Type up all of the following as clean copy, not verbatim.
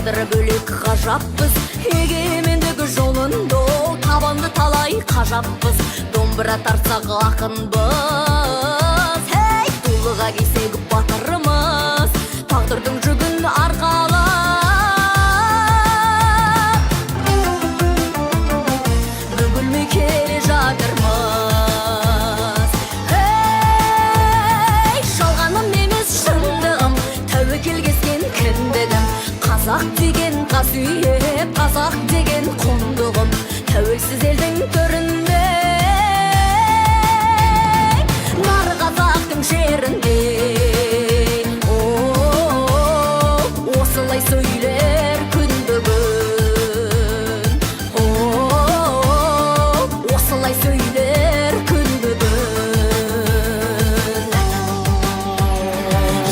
тағдыры бөлек ғажаппыз, егемендігі жолында табанды талай қажаппыз. Домбыра тартсақ ақынбыз, дулыға кисек батырмыз, тағдырдың жүгін арқалап бүгілмей келе жатырмыз. Жалғаным емес шындығым, тәуекел кескен кіндігім, қазақ деген қасиет, қазақ деген құндығым, тәуелсіз елдің төрінде, нар қазақтың жерінде. Осылай сөйлер күн бүгін, осылай сөйлер күн бүгін.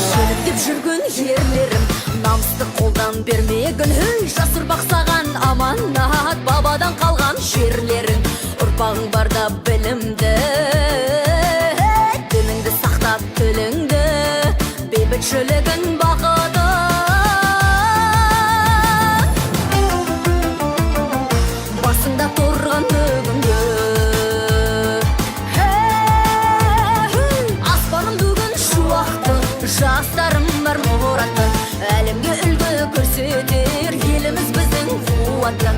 Желіктеп жүрген ерлерім, намысты қолдан бермегін, жас ұрпақ саған аманат, бабадан қалған жерлерің. Ұрпағың барда білімді, дініңді сақтап тіліңді, бейбітшілігін бақыты, басыңда тұрған бүгінгі. Аспаным бүгін шуақты, жастарым бар мұратты, әлемге үлгі көрсетер еліміз біздің қуатын.